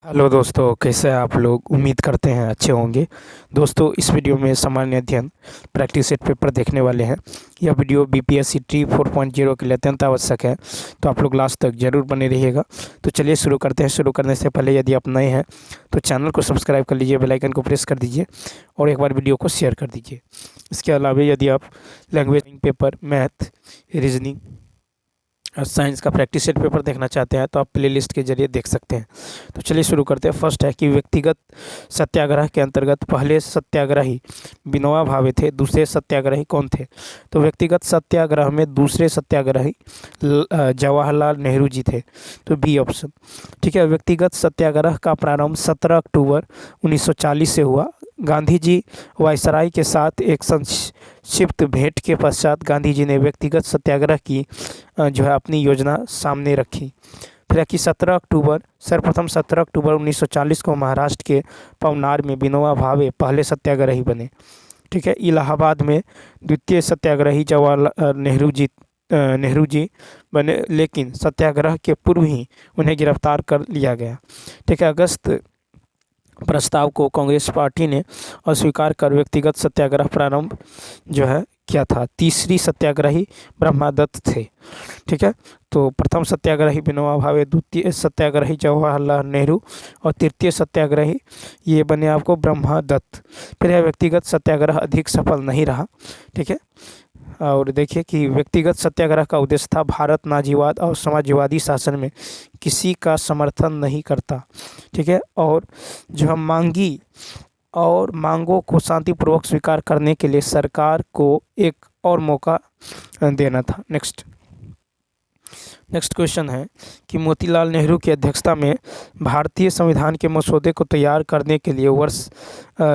Hello दोस्तों, कैसे हैं आप लोग। उम्मीद करते हैं अच्छे होंगे। दोस्तों, इस वीडियो में सामान्य अध्ययन प्रैक्टिस सेट पेपर देखने वाले हैं। यह वीडियो बीपीएससी ट्री 4.0 के लिए अत्यंत आवश्यक है, तो आप लोग लास्ट तक जरूर बने रहिएगा। तो चलिए शुरू करते हैं। शुरू करने से पहले यदि आप नए हैं तो चैनल को सब्सक्राइब कर लीजिए, बेल आइकन को प्रेस कर दीजिए और एक बार वीडियो को शेयर कर दीजिए। इसके अलावा यदि आप लैंग्वेज पेपर, मैथ, रीजनिंग और साइंस का प्रैक्टिस सेट पेपर देखना चाहते हैं तो आप प्लेलिस्ट के जरिए देख सकते हैं। तो चलिए शुरू करते हैं। फर्स्ट है कि व्यक्तिगत सत्याग्रह के अंतर्गत पहले सत्याग्रही विनोबा भावे थे, दूसरे सत्याग्रही कौन थे। तो व्यक्तिगत सत्याग्रह में दूसरे सत्याग्रही जवाहरलाल नेहरू जी थे, तो बी ऑप्शन ठीक है। व्यक्तिगत सत्याग्रह का प्रारंभ 17 अक्टूबर 1940 से हुआ। गांधी जी वायसराय के साथ एक संक्षिप्त भेंट के पश्चात गांधी जी ने व्यक्तिगत सत्याग्रह की जो है अपनी योजना सामने रखी। फिर है कि 17 अक्टूबर 1940 को महाराष्ट्र के पवनार में विनोबा भावे पहले सत्याग्रही बने। ठीक है। इलाहाबाद में द्वितीय सत्याग्रही जवाहरलाल नेहरू जी बने, लेकिन सत्याग्रह के पूर्व ही उन्हें गिरफ्तार कर लिया गया। ठीक है। अगस्त प्रस्ताव को कांग्रेस पार्टी ने अस्वीकार कर व्यक्तिगत सत्याग्रह प्रारंभ जो है किया था। तीसरी सत्याग्रही ब्रह्मदत्त थे। ठीक है। तो प्रथम सत्याग्रही विनोबा भावे, द्वितीय सत्याग्रही जवाहरलाल नेहरू और तृतीय सत्याग्रही ये बने आपको ब्रह्मदत्त। फिर यह व्यक्तिगत सत्याग्रह अधिक सफल नहीं रहा। ठीक है। और देखिए कि व्यक्तिगत सत्याग्रह का उद्देश्य था भारत नाजीवाद और समाजवादी शासन में किसी का समर्थन नहीं करता। ठीक है। और जो हम मांगों को शांतिपूर्वक स्वीकार करने के लिए सरकार को एक और मौका देना था। नेक्स्ट क्वेश्चन है कि मोतीलाल नेहरू की अध्यक्षता में भारतीय संविधान के मसौदे को तैयार करने के लिए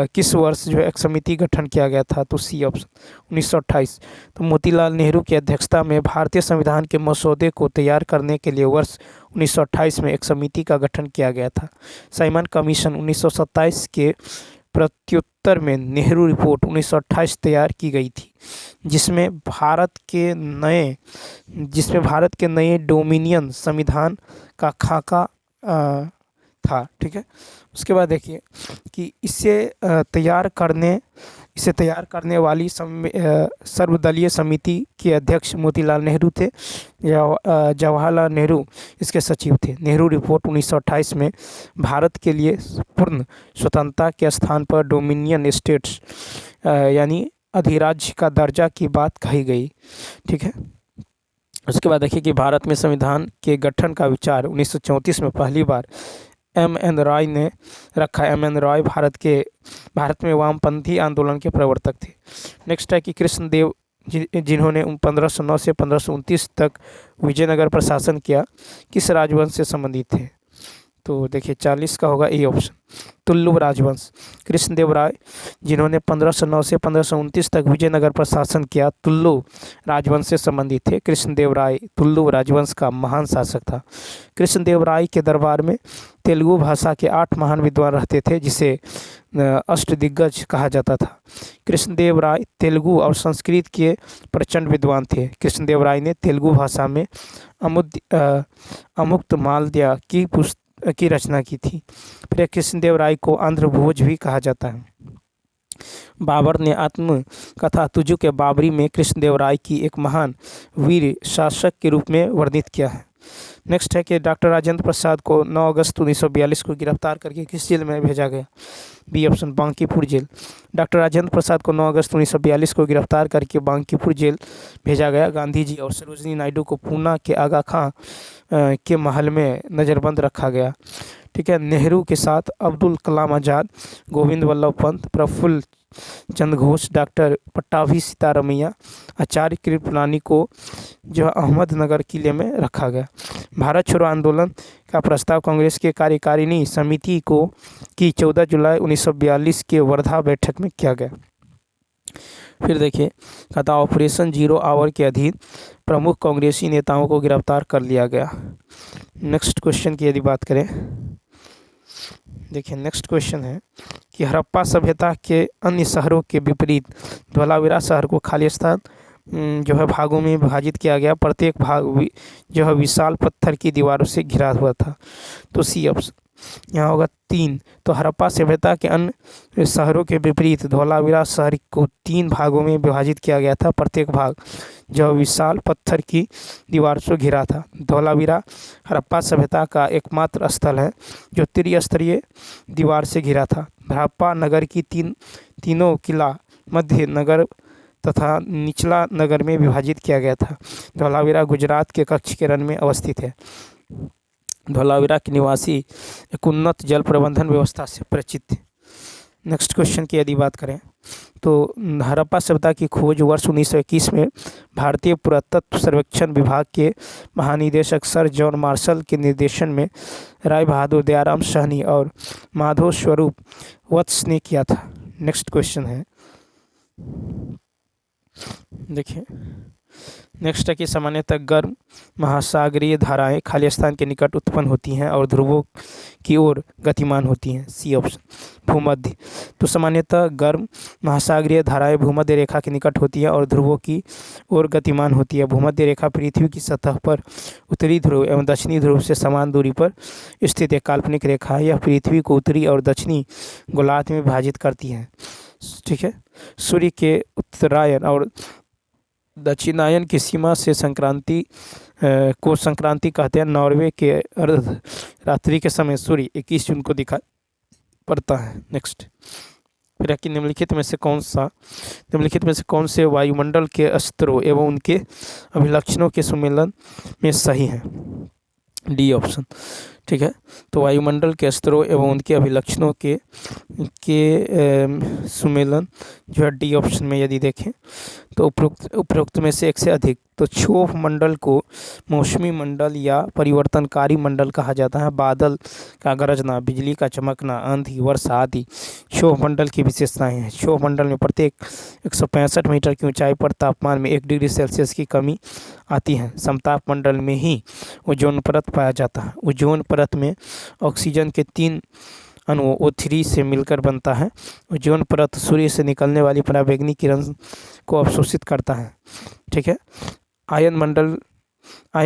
किस वर्ष जो है एक समिति गठन किया गया था। तो सी ऑप्शन 1928। तो मोतीलाल नेहरू की अध्यक्षता में भारतीय संविधान के मसौदे को तैयार करने के लिए वर्ष 1928 में एक समिति का गठन किया गया था। साइमन कमीशन 1927 के प्रत्युत्तर में नेहरू रिपोर्ट 1928 तैयार की गई थी, जिसमें भारत के नए डोमिनियन संविधान का खाका था। ठीक है। उसके बाद देखिए कि इसे तैयार करने वाली सर्वदलीय समिति के अध्यक्ष मोतीलाल नेहरू थे। जवाहरलाल नेहरू इसके सचिव थे। नेहरू रिपोर्ट 1928 में भारत के लिए पूर्ण स्वतंत्रता के स्थान पर डोमिनियन स्टेट्स यानी अधिराज्य का दर्जा की बात कही गई। ठीक है। उसके बाद देखिए कि भारत में संविधान के गठन का विचार 1934 में पहली बार M.N. रॉय ने रखा। M.N. रॉय भारत में वामपंथी आंदोलन के प्रवर्तक थे। नेक्स्ट है कि कृष्णदेव जिन्होंने 1509 से 1529 तक विजयनगर पर शासन किया, किस राजवंश से संबंधित थे। तो देखिए 40 का होगा ए ऑप्शन, तुल्लु राजवंश। कृष्णदेव राय जिन्होंने 1509 से 1529 तक विजयनगर पर शासन किया, तुल्लु राजवंश से संबंधित थे। कृष्णदेव राय तुल्लु राजवंश का महान शासक था। कृष्णदेव राय के दरबार में तेलुगु भाषा के 8 महान विद्वान रहते थे, जिसे अष्टदिग्गज कहा जाता था। कृष्णदेव राय तेलुगु और संस्कृत के प्रचंड विद्वान थे। कृष्णदेव राय ने तेलुगु भाषा में अमुक्तमाल्यदा की रचना की थी। फिर कृष्णदेव राय को आंध्र भोज भी कहा जाता है। बाबर ने आत्मकथा तुजु के बाबरी में कृष्णदेव राय की एक महान वीर शासक के रूप में वर्णित किया है। नेक्स्ट है कि डॉक्टर राजेंद्र प्रसाद को 9 अगस्त 1942 को गिरफ्तार करके किस जेल में भेजा गया। B option Bankipur jail. Doctor Rajendra Prasad को 9 अगस्त 1942 को गिरफ्तार करके बांकीपुर जेल भेजा गया। गांधी जी और सरोजिनी नायडू को पूना के आगा खां के महल में नज़रबंद रखा गया। ठीक है। नेहरू के साथ अब्दुल कलाम आज़ाद, गोविंद वल्लभ पंत, प्रफुल्ल चंद्र घोष, डॉक्टर पट्टाभी सीतारमैया, आचार्य कृपलानी को जो अहमदनगर किले में रखा गया। भारत छोड़ो आंदोलन का प्रस्ताव कांग्रेस के कार्यकारिणी समिति की 14 जुलाई 1942 के वर्धा बैठक में किया गया। फिर देखिए कहता ऑपरेशन जीरो आवर के अधीन प्रमुख कांग्रेसी नेताओं को गिरफ्तार कर लिया गया। नेक्स्ट क्वेश्चन की यदि बात करें, देखिए नेक्स्ट क्वेश्चन है कि हड़प्पा सभ्यता के अन्य शहरों के विपरीत धोलावीरा शहर को खाली स्थान जो है भागों में विभाजित किया गया। प्रत्येक भाग जो है विशाल पत्थर की दीवारों से घिरा हुआ था। तो सी ऑप्शन यहाँ होगा 3। तो हड़प्पा सभ्यता के अन्य शहरों के विपरीत धौलावीरा शहर को 3 भागों में विभाजित किया गया था। प्रत्येक भाग जो विशाल पत्थर की दीवार से घिरा था। धौलावीरा हड़प्पा सभ्यता का एकमात्र स्थल है जो त्रिस्तरीय दीवार से घिरा था। हड़प्पा नगर की तीनों किला मध्य नगर तथा निचला नगर में विभाजित किया गया था। धौलावीरा गुजरात के कच्छ के रण में अवस्थित है। धौलावीरा के निवासी एक उन्नत जल प्रबंधन व्यवस्था से परिचित थे। नेक्स्ट क्वेश्चन की यदि बात करें तो हड़प्पा सभ्यता की खोज वर्ष 1921 में भारतीय पुरातत्व सर्वेक्षण विभाग के महानिदेशक सर जॉन मार्शल के निर्देशन में राय बहादुर दयाराम साहनी और माधव स्वरूप वत्स ने किया था। नेक्स्ट क्वेश्चन है, देखिए नेक्स्ट है कि सामान्यतः गर्म महासागरीय धाराएं खाली स्थान के निकट उत्पन्न होती हैं और ध्रुवों की ओर गतिमान होती हैं। C option. भूमध्य। तो सामान्यतः गर्म महासागरीय धाराएं भूमध्य रेखा के निकट होती है और ध्रुवों की ओर गतिमान होती है। भूमध्य रेखा पृथ्वी की सतह पर उत्तरी ध्रुव एवं दक्षिणी ध्रुव से समान दूरी पर स्थित एक काल्पनिक रेखा है। यह पृथ्वी को उत्तरी और दक्षिणी गोलार्ध में विभाजित करती है। ठीक है। सूर्य के उत्तरायण और दक्षिणायन की सीमा से संक्रांति को संक्रांति कहते हैं। नॉर्वे के अर्ध रात्रि के समय सूर्य 21 जून को दिखाई पड़ता है। नेक्स्ट, फिर है कि निम्नलिखित में से कौन से वायुमंडल के स्तरों एवं उनके अभिलक्षणों के सुमेलन में सही है। D option. ठीक है। तो वायुमंडल के स्तरों एवं उनके अभिलक्षणों के सुमेलन जो है डी ऑप्शन में यदि देखें तो उपरोक्त में से एक से अधिक। तो क्षोभ मंडल को मौसमी मंडल या परिवर्तनकारी मंडल कहा जाता है। बादल का गरजना, बिजली का चमकना, आंधी, वर्षा आदि क्षोभ मंडल की विशेषताएं हैं। क्षोभ मंडल में प्रत्येक 165 मीटर की ऊंचाई पर तापमान में 1 डिग्री सेल्सियस की कमी आती है। समताप मंडल में ही ओजोन परत पाया जाता है। ओजोन परत में ऑक्सीजन के 3 अणु O3 से मिलकर बनता है। ओजोन परत सूर्य से निकलने वाली पराबैंगनी किरण को अवशोषित करता है। ठीक है। आयन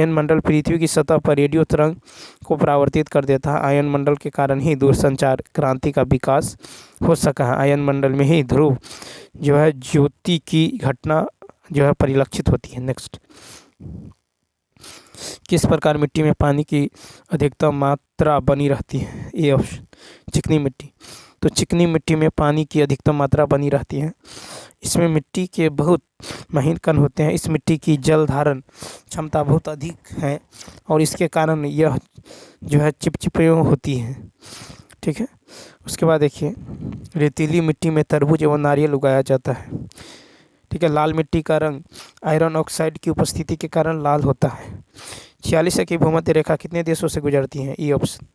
मंडल पृथ्वी की सतह पर रेडियो तरंग को परावर्तित कर देता है। आयन मंडल के कारण ही दूरसंचार क्रांति का विकास हो सका है। आयन मंडल में ही ध्रुव जो है ज्योति की घटना जो है परिलक्षित होती है। नेक्स्ट, किस प्रकार मिट्टी में पानी की अधिकतम मात्रा बनी रहती है। A option. चिकनी मिट्टी। तो चिकनी मिट्टी में पानी की अधिकतम मात्रा बनी रहती है। इसमें मिट्टी के बहुत महीन कण होते हैं। इस मिट्टी की जल धारण क्षमता बहुत अधिक है और इसके कारण यह जो है चिपचिपी होती है। ठीक है। उसके बाद देखिए, रेतीली मिट्टी में तरबूज एवं नारियल उगाया जाता है। ठीक है। लाल मिट्टी का रंग आयरन ऑक्साइड की उपस्थिति के कारण लाल होता है। 46 की भूमध्य रेखा कितने देशों से गुजरती है। E option.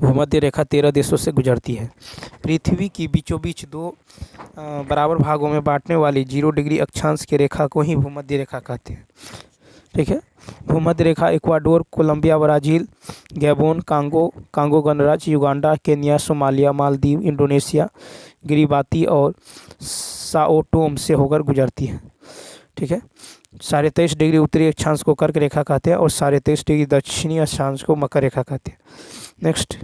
भूमध्य रेखा 13 देशों से गुजरती है। पृथ्वी की बीचों बीच 2 बराबर भागों में बांटने वाली 0 डिग्री अक्षांश की रेखा को ही भूमध्य रेखा कहते हैं। ठीक है। भूमध्य रेखा Ecuador, Colombia, Brazil, Gabon, Congo गणराज्य, Uganda, Kenya, Somalia, Maldives, Indonesia, Kiribati और साओ टोम से होकर गुजरती है। ठीक है। 23.5 डिग्री उत्तरी अक्षांश को कर्क रेखा कहते हैं और 23.5 डिग्री दक्षिणी अक्षांश को मकर रेखा कहते हैं। नेक्स्ट,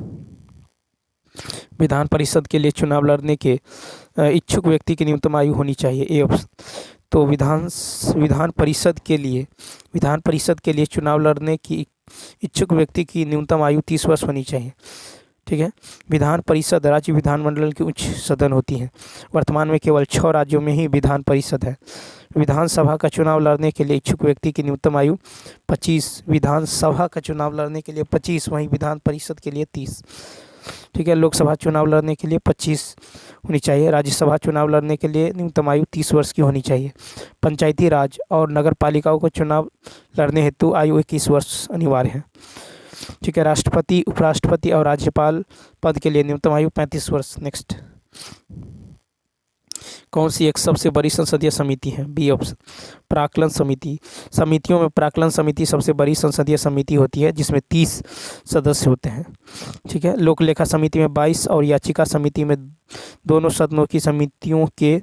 विधान परिषद के लिए चुनाव लड़ने के इच्छुक व्यक्ति की न्यूनतम आयु होनी चाहिए। A option. तो विधान परिषद के लिए चुनाव लड़ने की इच्छुक व्यक्ति की न्यूनतम आयु 30 वर्ष होनी चाहिए। ठीक है। विधान परिषद राज्य विधानमंडल की उच्च सदन होती है। वर्तमान में केवल 6 राज्यों में ही विधान परिषद है। विधानसभा का चुनाव लड़ने के लिए इच्छुक व्यक्ति की न्यूनतम आयु 25। विधानसभा का चुनाव लड़ने के लिए 25, वहीं विधान परिषद के लिए 30। ठीक है। लोकसभा चुनाव लड़ने के लिए 25 होनी चाहिए। राज्यसभा चुनाव लड़ने के लिए न्यूनतम आयु 30 वर्ष की होनी चाहिए। पंचायती राज और नगर पालिकाओं को चुनाव लड़ने हेतु आयु 21 वर्ष अनिवार्य है। ठीक है। राष्ट्रपति, उपराष्ट्रपति और राज्यपाल पद के लिए न्यूनतम आयु 35 वर्ष। नेक्स्ट, कौन सी एक सबसे बड़ी संसदीय समिति है। B option. प्राक्कलन समिति। समितियों में प्राक्कलन समिति सबसे बड़ी संसदीय समिति होती है जिसमें 30 सदस्य होते हैं। ठीक है। लोक लेखा समिति में 22 और याचिका समिति में दोनों सदनों की समितियों के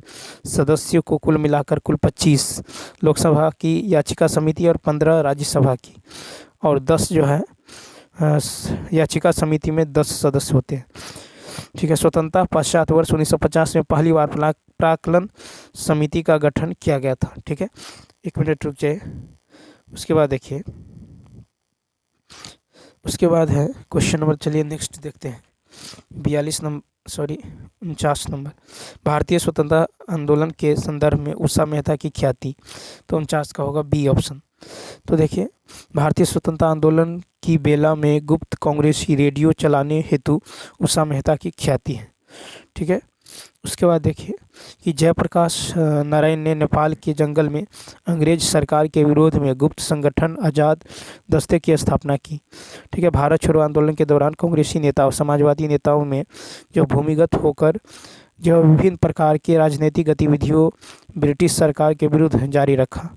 सदस्यों को कुल मिलाकर कुल 25 लोकसभा की याचिका समिति और 15 राज्यसभा की और 10 जो है याचिका समिति में 10 सदस्य होते हैं। ठीक है। स्वतंत्रता पश्चात वर्ष 1950 में पहली बार प्राक्कलन समिति का गठन किया गया था। ठीक है, 1 मिनट रुक जाइए। उसके बाद देखिए, उसके बाद है क्वेश्चन नंबर, चलिए नेक्स्ट देखते हैं। 49 नंबर, भारतीय स्वतंत्रता आंदोलन के संदर्भ में उषा मेहता की ख्याति। तो 49 का होगा बी ऑप्शन। तो देखिए, भारतीय स्वतंत्रता आंदोलन की बेला में गुप्त कांग्रेसी रेडियो चलाने हेतु उषा मेहता की ख्याति है। ठीक है। उसके बाद देखिए कि जयप्रकाश नारायण ने नेपाल के जंगल में अंग्रेज सरकार के विरोध में गुप्त संगठन आज़ाद दस्ते की स्थापना की। ठीक है। भारत छोड़ो आंदोलन के दौरान कांग्रेसी नेता और समाजवादी नेताओं में जो भूमिगत होकर जो विभिन्न प्रकार की राजनीतिक गतिविधियों ब्रिटिश सरकार के विरुद्ध जारी रखा।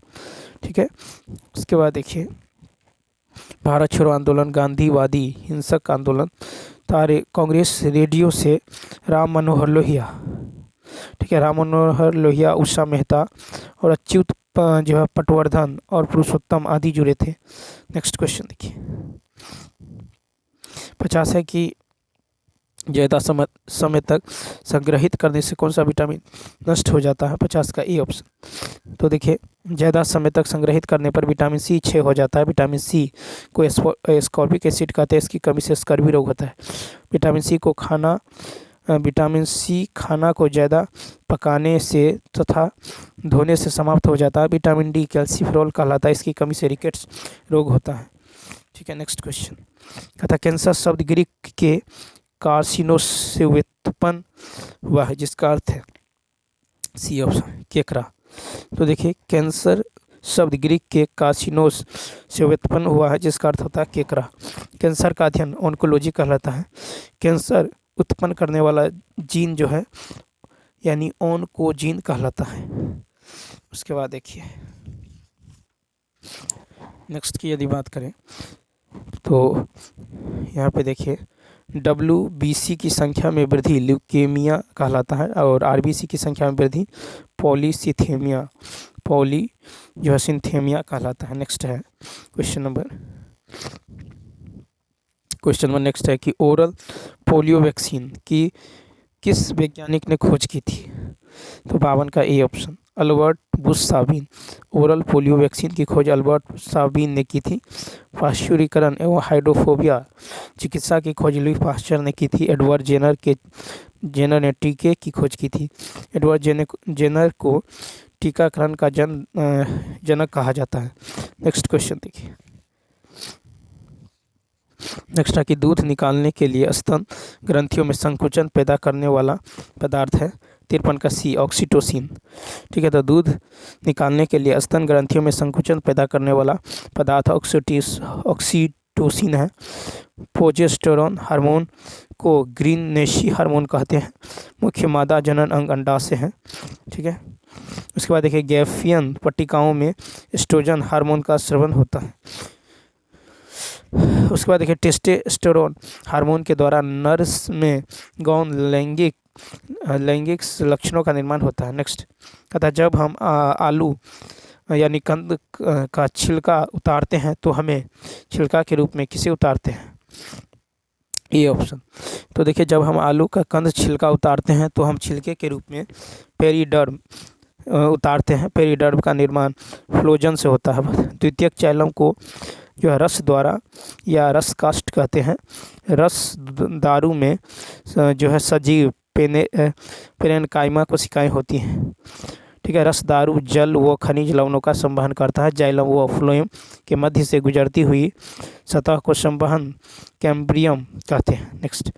ठीक है। उसके बाद देखिए, भारत छोड़ो आंदोलन गांधीवादी हिंसक आंदोलन तारे कांग्रेस रेडियो से राम मनोहर लोहिया। ठीक है, राम मनोहर लोहिया, उषा मेहता और अच्युत जो है पटवर्धन और पुरुषोत्तम आदि जुड़े थे। नेक्स्ट क्वेश्चन देखिए, 50 है कि ज़्यादा समय तक संग्रहित करने से कौन सा विटामिन नष्ट हो जाता है। 50 का ए ऑप्शन। तो देखिए, ज़्यादा समय तक संग्रहित करने पर विटामिन सी क्षय हो जाता है। विटामिन सी को एस्कॉर्बिक एसिड कहते हैं, इसकी कमी से स्कर्वी रोग होता है। विटामिन सी खाना को ज़्यादा पकाने से तथा धोने से समाप्त हो जाता है। विटामिन डी कैल्सीफेरॉल कहलाता है, इसकी कमी से रिकेट्स रोग होता है। ठीक है। नेक्स्ट क्वेश्चन कहता, कैंसर शब्द ग्रीक के कार्सिनोस से व्युत्पन्न हुआ है, जिसका अर्थ है सी ऑप्शन केकरा। तो देखिए, कैंसर शब्द ग्रीक के कार्सिनोस से व्युत्पन्न हुआ है, जिसका अर्थ होता है केकरा। कैंसर का अध्ययन ऑन्कोलॉजी कहलाता है। कैंसर उत्पन्न करने वाला जीन जो है यानी ऑन्कोजीन कहलाता है। उसके बाद देखिए, नेक्स्ट की यदि बात करें तो यहाँ पे देखिए, WBC की संख्या में वृद्धि ल्यूकेमिया कहलाता है और RBC की संख्या में वृद्धि पॉलीसिथेमिया कहलाता है। नेक्स्ट है क्वेश्चन नंबर नेक्स्ट है कि ओरल पोलियो वैक्सीन की किस वैज्ञानिक ने खोज की थी। तो 52 का A option Albert Bush साबिन। Oral polio vaccine की खोज अल्बर्ट साबिन ने की थी। पाश्चुरीकरण एवं हाइड्रोफोबिया चिकित्सा की खोज लुई पाश्चर ने की थी। एडवर्ड जेनर ने टीके की खोज की थी। एडवर्ड जेनर को टीकाकरण का जनक कहा जाता है। नेक्स्ट क्वेश्चन देखिए, नेक्स्ट है कि दूध निकालने के लिए स्तन ग्रंथियों में संकुचन पैदा करने वाला पदार्थ है। 53 का सी ऑक्सीटोसिन। ठीक है। तो दूध निकालने के लिए स्तन ग्रंथियों में संकुचन पैदा करने वाला पदार्थ ऑक्सीटोसिन है। प्रोजेस्टेरोन हार्मोन को ग्रीननेसी हार्मोन कहते हैं। मुख्य मादा जनन अंग अंडाशय है। ठीक है। उसके बाद देखिए, गैफियन पट्टिकाओं में एस्ट्रोजन हार्मोन का स्रावन होता है। उसके बाद देखिए, टेस्टोस्टेरोन हार्मोन के द्वारा नर्स में गौण लैंगिक लक्षणों का निर्माण होता है। नेक्स्ट कहता है, जब हम आलू यानी कंद का छिलका उतारते हैं तो हमें छिलका के रूप में किसे उतारते हैं। ये ऑप्शन। तो देखिए, जब हम आलू का कंद छिलका उतारते हैं तो हम छिलके के रूप में पेरिडर्म उतारते हैं। पेरिडर्म का निर्माण फ्लोजन से होता है। द्वितीयक चैलम को जो है रस द्वारा या रस कास्ट कहते हैं। रस दारू में जो है सजीव पेरेनकाइमा कोशिकाएं होती हैं। ठीक है। रस दारू जल व खनिज लवणों का संवहन करता है। जाइलम व फ्लोएम के मध्य से गुजरती हुई सतह को संवहन कैम्ब्रियम कहते हैं। नेक्स्ट,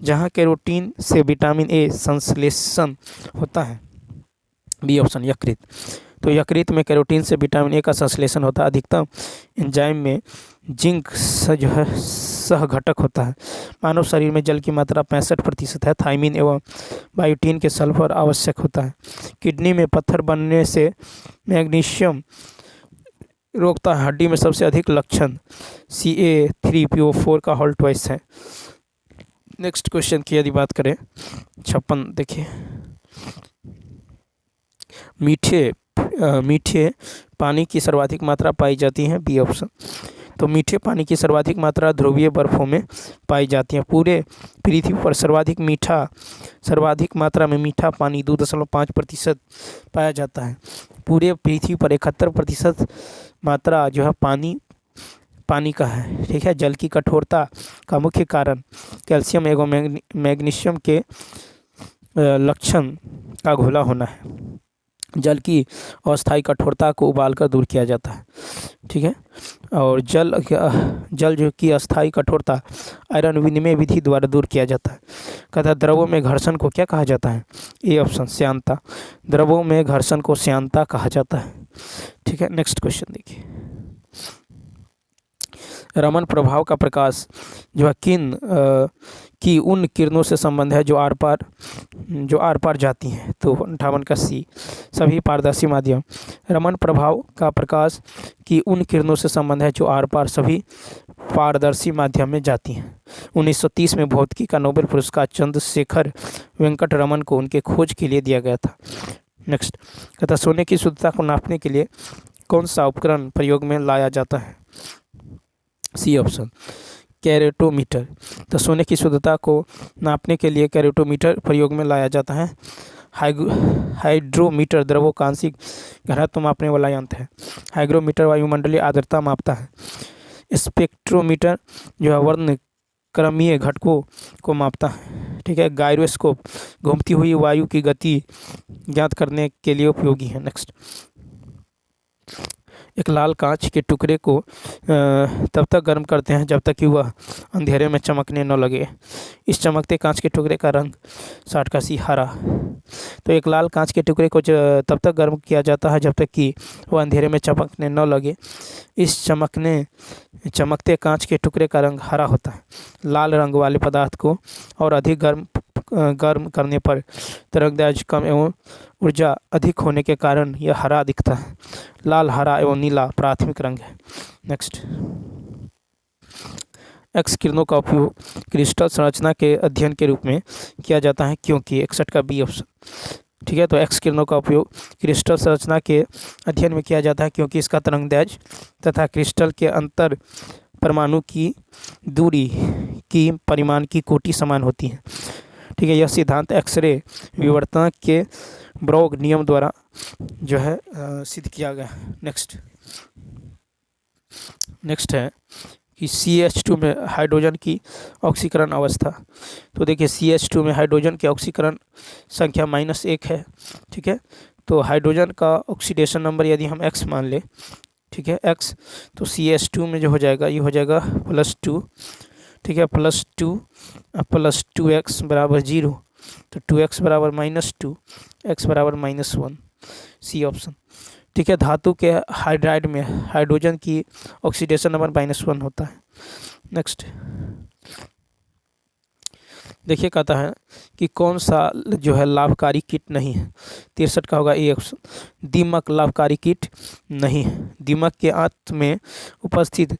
जहाँ कैरोटीन से विटामिन ए संश्लेषण होता है। बी ऑप्शन यकृत। तो यकृत में कैरोटीन से विटामिन ए का संश्लेषण होता है। अधिकतम एंजाइम में जिंक जो है सहघटक होता है। मानव शरीर में जल की मात्रा 65% है। थायमिन एवं बायोटीन के सल्फर आवश्यक होता है। किडनी में पत्थर बनने से मैग्नीशियम रोकता है। हड्डी में सबसे अधिक लक्षण Ca3PO4 का हॉल ट्वाइस है। नेक्स्ट क्वेश्चन की यदि बात करें 56 देखिए, मीठे पानी की सर्वाधिक मात्रा पाई जाती है। B option. तो मीठे पानी की सर्वाधिक मात्रा ध्रुवीय बर्फों में पाई जाती है। पूरे पृथ्वी पर सर्वाधिक मात्रा में मीठा पानी 2.5% पाया जाता है। पूरे पृथ्वी पर 71% मात्रा जो है पानी का है। ठीक है। जल की कठोरता का मुख्य कारण कैल्शियम एवं मैग्नीशियम के लक्षण का घोला होना है। जल की अस्थायी कठोरता को उबालकर दूर किया जाता है। ठीक है। और जल जो की अस्थायी कठोरता आयरन विनिमय विधि द्वारा दूर किया जाता है। कहता द्रवों में घर्षण को क्या कहा जाता है? ए ऑप्शन श्यानता। द्रवों में घर्षण को श्यानता कहा जाता है। ठीक है। नेक्स्ट क्वेश्चन देखिए, रमन प्रभाव का प्रकाश जो है की उन किरणों से संबंध है जो आर पार जाती हैं। तो 58 का सी, सभी पारदर्शी माध्यम। रमन प्रभाव का प्रकाश की उन किरणों से संबंध है जो आर पार सभी पारदर्शी माध्यम में जाती हैं। 1930 में भौतिकी का नोबेल पुरस्कार चंद्रशेखर वेंकट रमन को उनके खोज के लिए दिया गया था। नेक्स्ट कहता सोने की शुद्धता को नापने के लिए कौन सा उपकरण प्रयोग में लाया जाता है? C option caratometer. तो सोने की शुद्धता को नापने के लिए कैरेटोमीटर प्रयोग में लाया जाता है। हाइड्रोमीटर द्रवों का आंशिक घनत्व मापने वाला यंत्र है। हाइग्रोमीटर वायुमंडलीय आर्द्रता मापता है। स्पेक्ट्रोमीटर जो है वर्णक्रमीय घटकों को मापता है। ठीक है। गायरोस्कोप घूमती हुई वायु की गति ज्ञात करने के लिए उपयोगी है। नेक्स्ट एक लाल कांच के टुकड़े को तब तक गर्म करते हैं जब तक कि वह अंधेरे में चमकने न लगे। इस चमकते कांच के टुकड़े का रंग 60 का सी हरा। तो एक लाल कांच के टुकड़े को तब तक गर्म किया जाता है जब तक कि वह अंधेरे में चमकने न लगे। इस चमकते कांच के टुकड़े का रंग हरा होता है। लाल रंग वाले पदार्थ को और अधिक गर्म करने पर तरंगदैर्घ्य कम एवं ऊर्जा अधिक होने के कारण यह हरा दिखता है। लाल, हरा एवं नीला प्राथमिक रंग है। नेक्स्ट एक्स किरणों का उपयोग क्रिस्टल संरचना के अध्ययन के रूप में किया जाता है क्योंकि 61 का बी ऑप्शन। ठीक है। तो एक्स किरणों का उपयोग क्रिस्टल संरचना के अध्ययन में किया जाता है क्योंकि इसका तरंगदैर्घ्य तथा क्रिस्टल के अंतर परमाणु की दूरी की परिमाण की कोटि समान होती है। ठीक है। यह सिद्धांत एक्सरे विवर्तन के ब्रॉग नियम द्वारा जो है सिद्ध किया गया। नेक्स्ट है कि CH2 में हाइड्रोजन की ऑक्सीकरण अवस्था। तो देखिए CH2 में हाइड्रोजन की ऑक्सीकरण संख्या -1 है। ठीक है। तो हाइड्रोजन का ऑक्सीडेशन नंबर यदि हम X मान ले, ठीक है X, तो CH2 में जो हो जाएगा ये हो जाएगा +2। ठीक है। +2 + 2x बराबर 0। तो 2x बराबर -2, x बराबर -1, सी ऑप्शन। ठीक है। धातु के हाइड्राइड में हाइड्रोजन की ऑक्सीडेशन नंबर -1 होता है। नेक्स्ट देखिए कहता है कि कौन सा जो है लाभकारी कीट नहीं है? 63 का होगा ए ऑप्शन। दीमक लाभकारी कीट नहीं है। दीमक के अंत में उपस्थित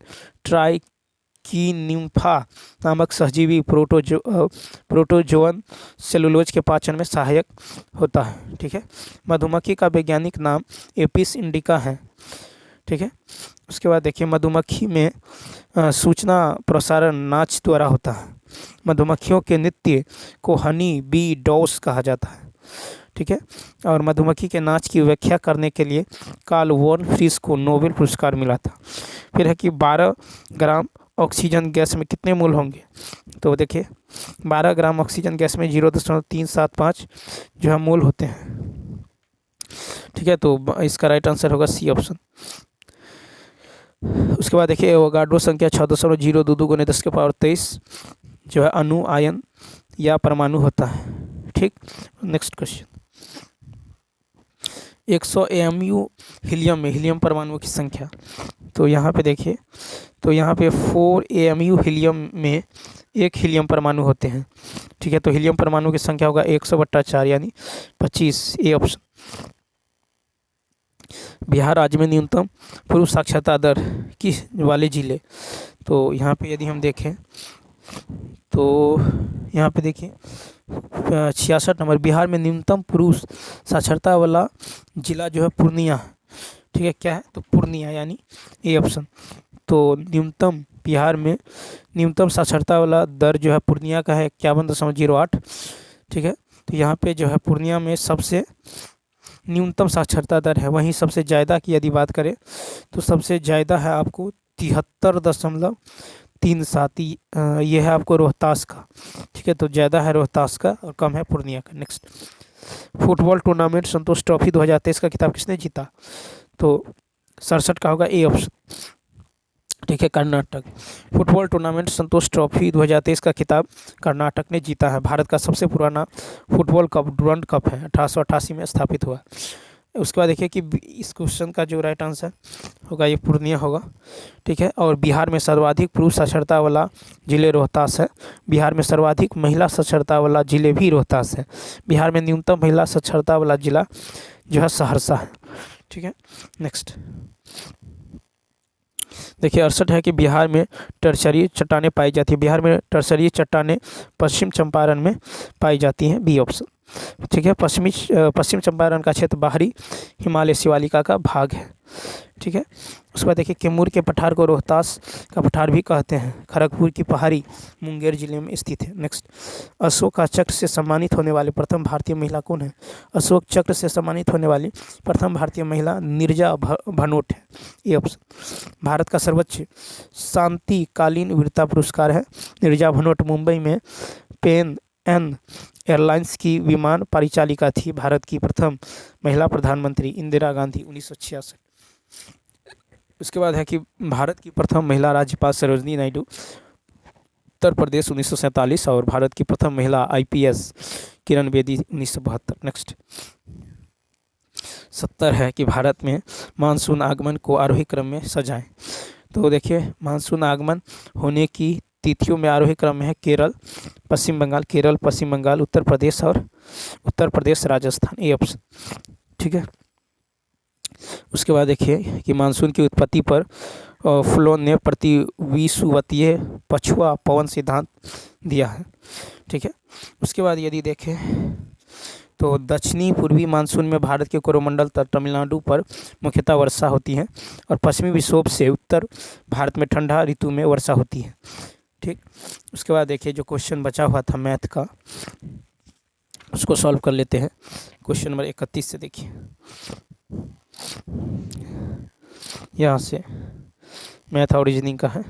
की निम्फा नामक सहजीवी प्रोटोजोअन सेलुलोज के पाचन में सहायक होता है। ठीक है। मधुमक्खी का वैज्ञानिक नाम एपिस इंडिका है। ठीक है। उसके बाद देखिए मधुमक्खी में सूचना प्रसारण नाच द्वारा होता है। मधुमक्खियों के नृत्य को हनी बी डॉस कहा जाता है। ठीक है। और मधुमक्खी के नाच की व्याख्या करने के लिए कार्ल वॉन फ्रीस को नोबेल पुरस्कार मिला था। फिर है कि 12 ग्राम ऑक्सीजन गैस में कितने मोल होंगे? तो देखिए 12 ग्राम ऑक्सीजन गैस में 0.375 जो है मोल होते हैं। ठीक है। तो इसका राइट आंसर होगा सी ऑप्शन। उसके बाद देखिए एवोगाड्रो संख्या 6.022 × 10⁻23 जो है अणु, आयन या परमाणु होता है। ठीक। नेक्स्ट क्वेश्चन 100 AMU हीलियम में हीलियम परमाणुओं की संख्या। तो यहाँ पे देखिए, तो यहाँ पे 4 AMU हीलियम में 1 हीलियम परमाणु होते हैं। ठीक है। तो हीलियम परमाणु की संख्या होगा 100/4 यानी 25, ए ऑप्शन। बिहार राज्य में न्यूनतम पुरुष साक्षरता दर किस वाले जिले? तो यहाँ पे यदि हम देखें तो यहाँ पे देखिए 66 नंबर बिहार में न्यूनतम पुरुष साक्षरता वाला जिला जो है पूर्णिया। ठीक है। क्या है? तो पूर्णिया यानी ए ऑप्शन। तो न्यूनतम बिहार में न्यूनतम साक्षरता वाला दर जो है पूर्णिया का है 51.08। ठीक है, तो यहाँ पे जो है पूर्णिया में सबसे न्यूनतम साक्षरता दर है। वहीं सबसे ज़्यादा की यदि बात करें तो सबसे ज़्यादा है आपको 73.37। ये है आपको रोहतास का। ठीक है, तो ज़्यादा है रोहतास का और कम है पूर्णिया का। नेक्स्ट, फुटबॉल टूर्नामेंट संतोष ट्रॉफी 2023 का खिताब किसने जीता? तो 67 का होगा ए ऑप्शन। ठीक है, कर्नाटक। फुटबॉल टूर्नामेंट संतोष ट्रॉफी 2023 का खिताब कर्नाटक ने जीता है। भारत का सबसे पुराना फुटबॉल कप डुरंड कप है, 1888 में स्थापित हुआ। उसके बाद देखिए कि इस क्वेश्चन का जो राइट आंसर होगा ये पूर्णिया होगा। ठीक है, और बिहार में सर्वाधिक पुरुष साक्षरता वाला जिले रोहतास है। बिहार में सर्वाधिक महिला साक्षरता वाला जिले भी रोहतास है। बिहार में न्यूनतम महिला साक्षरता वाला जिला जो है सहरसा है। ठीक है, नेक्स्ट देखिए 68 है कि बिहार में टर्शरी चट्टानें पाई जाती है। बिहार में टर्शरी चट्टानें पश्चिम चंपारण में पाई जाती हैं, बी ऑप्शन। ठीक है, पश्चिम चंपारण का क्षेत्र बाहरी हिमालय शिवालिका का भाग है। ठीक है, उसके बाद देखिए कैमूर के पठार को रोहतास का पठार भी कहते हैं। खड़गपुर की पहाड़ी मुंगेर जिले में स्थित है। नेक्स्ट, अशोक चक्र से सम्मानित होने वाली प्रथम भारतीय महिला कौन है? अशोक चक्र से सम्मानित होने वाली प्रथम भारतीय महिला नीरजा भनोट है, ये ऑप्शन। भारत का सर्वोच्च शांतिकालीन वीरता पुरस्कार है। नीरजा भनोट मुंबई में पैन एन एयरलाइंस की विमान परिचालिका थी। भारत की प्रथम महिला प्रधानमंत्री इंदिरा गांधी 1966। उसके बाद है कि भारत की प्रथम महिला राज्यपाल सरोजिनी नायडू उत्तर प्रदेश 1947 और भारत की प्रथम महिला आईपीएस किरण बेदी 1972। नेक्स्ट 70 है कि भारत में मानसून आगमन को आरोही क्रम में सजाएं। तो देखिए मानसून आगमन होने की तिथियों में आरोही क्रम में है केरल पश्चिम बंगाल, उत्तर प्रदेश राजस्थान, ये ऑप्शन। ठीक है, उसके बाद देखिए कि मानसून की उत्पत्ति पर फ्लोन ने प्रतिविषुवतीय पछुआ पवन सिद्धांत दिया है। ठीक है, उसके बाद यदि देखें तो दक्षिणी पूर्वी मानसून में भारत के कोरोमंडल तमिलनाडु पर मुख्यतः वर्षा होती है और पश्चिमी विक्षोभ से उत्तर भारत में ठंडा ऋतु में वर्षा होती है। ठीक, उसके बाद देखिए जो क्वेश्चन बचा हुआ था मैथ का उसको सॉल्व कर लेते हैं। क्वेश्चन नंबर 31 से देखिए, यहाँ से मैथ और रीजनिंग का है।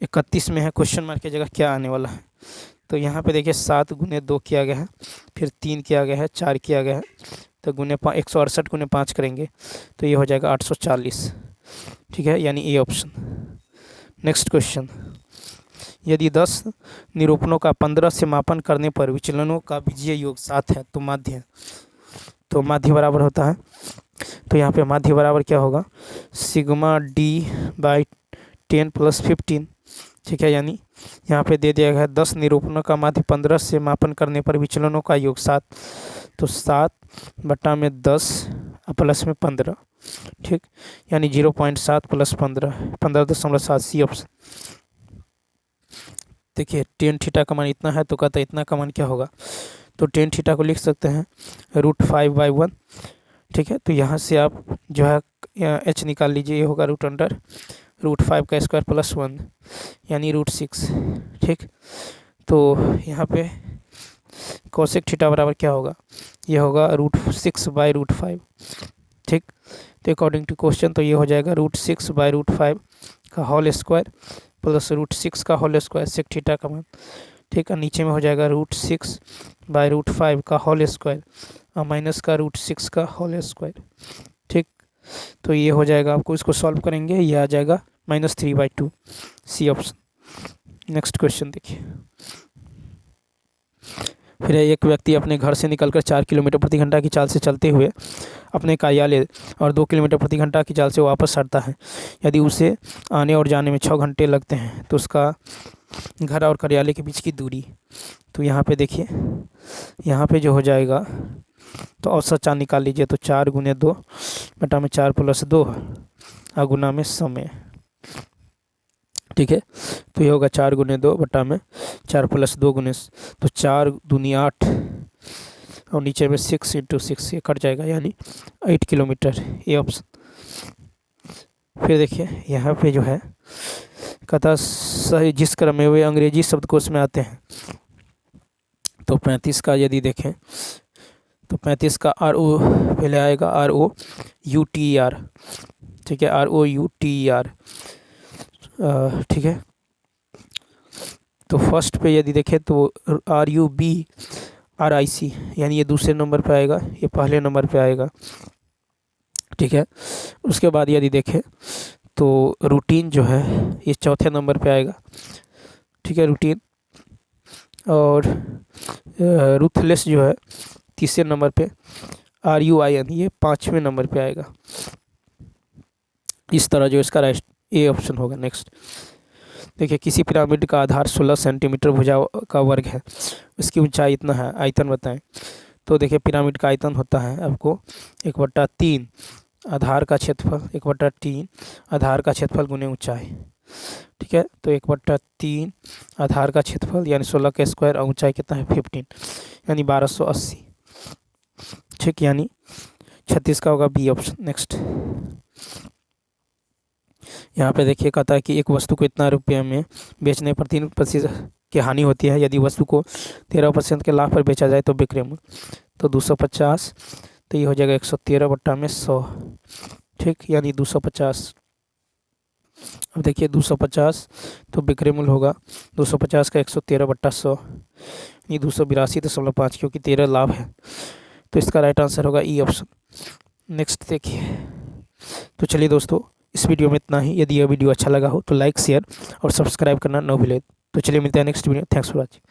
31 में है क्वेश्चन मार्क की जगह क्या आने वाला है। तो यहाँ पे देखिए 7 गुने 2 किया गया है, फिर 3 किया गया है, 4 किया गया है, तो 168 गुने 5 करेंगे तो ये हो जाएगा 840। ठीक है, यानी ए ऑप्शन। नेक्स्ट क्वेश्चन, यदि 10 निरूपणों का 15 से मापन करने पर विचलनों का बीजीय योग 7 है तो माध्य बराबर होता है। तो यहाँ पे माध्य बराबर क्या होगा, सिग्मा डी बाई 10 + 15। ठीक है, यानी यहाँ पे दे दिया गया है 10 निरूपणों का माध्य 15 से मापन करने पर विचलनों का योग 7, तो 7/10 प्लस में 15। ठीक, यानी 0.7 + 15 15.7, सी ऑप्शन। देखिए tan थीटा का मान इतना है तो कहता है इतना का मान क्या होगा, तो tan थीटा को लिख सकते हैं √5/1। ठीक है, तो यहाँ से आप जो है h निकाल लीजिए, ये होगा √5 का स्क्वायर + 1 यानी √6। ठीक, तो यहाँ पे कोसेक थीटा बराबर क्या होगा, ये होगा √6/5। ठीक, तो अकॉर्डिंग टू क्वेश्चन तो ये हो जाएगा √6/5 का होल स्क्वायर प्लस √6 का होल स्क्वायर सेक थीटा का मान। ठीक है, नीचे में हो जाएगा √6/5 का होल स्क्वायर और माइनस का √6 का होल स्क्वायर। ठीक, तो ये हो जाएगा, आपको इसको सॉल्व करेंगे ये आ जाएगा -3/2, सी ऑप्शन। नेक्स्ट क्वेश्चन देखिए, फिर एक व्यक्ति अपने घर से निकलकर 4 किलोमीटर प्रति घंटा की चाल से चलते हुए अपने कार्यालय और 2 किलोमीटर प्रति घंटा की चाल से वापस आता है। यदि उसे आने और जाने में 6 घंटे लगते हैं तो उसका घर और कार्यालय के बीच की दूरी, तो यहाँ पे देखिए यहाँ पे जो हो जाएगा तो औसत चाल निकाल लीजिए, तो 4 × 2 बटा में 4 + 2 और गुना में समय। ठीक है, तो ये होगा 4 × 2 बटा में 4 + 2 गुने, तो 4 दूनी 8 और नीचे में 6 × 6 ये कट जाएगा यानी 8 किलोमीटर, ये ऑप्शन। फिर देखिए यहाँ पे जो है कहता सही जिस क्रम में वे अंग्रेजी शब्दकोश में आते हैं। तो 35 का यदि देखें तो 35 का RO पहले आएगा, ROUTER, ठीक है, ROUTER, ठीक है। तो फर्स्ट पे यदि देखें तो RUBRIC, यानी ये दूसरे नंबर पे आएगा, ये पहले नंबर पे आएगा, ठीक है। उसके बाद यदि देखें तो रूटीन जो है ये चौथे नंबर पे आएगा, ठीक है, रूटीन। और रूथलेस जो है तीसरे नंबर पे, RUIN, ये 5वें नंबर पे आएगा। इस तरह जो इसका राइट ए ऑप्शन होगा। नेक्स्ट देखिए, किसी पिरामिड का आधार 16 सेंटीमीटर भुजा का वर्ग है, उसकी ऊंचाई इतना है, आयतन बताएं। तो देखिए पिरामिड का आयतन होता है आपको 1/3 आधार का क्षेत्रफल, 1/3 आधार का क्षेत्रफल गुने ऊंचाई, ठीक है। तो 1/3 आधार का क्षेत्रफल यानी 16 का स्क्वायर, और ऊंचाई कितना है 15, यानी 1280, ठीक, यानी 36 का होगा बी ऑप्शन। नेक्स्ट यहाँ पे देखिए कहता है कि एक वस्तु को इतना रुपये में बेचने पर 3% की हानि होती है, यदि वस्तु को 13% के लाभ पर बेचा जाए तो बिक्री मूल्य तो 250, तो ये हो जाएगा 113/100, ठीक, यानी 250। अब देखिए 250 तो बिक्री मूल्य होगा 250 का 113/100, ये 282.5, क्योंकि 13 लाभ है, तो इसका राइट आंसर होगा ई ऑप्शन। नेक्स्ट देखिए, तो चलिए दोस्तों इस वीडियो में इतना ही। यदि यह वीडियो अच्छा लगा हो तो लाइक, शेयर और सब्सक्राइब करना न भूलें। तो चलिए मिलते हैं next video. Thanks for watching.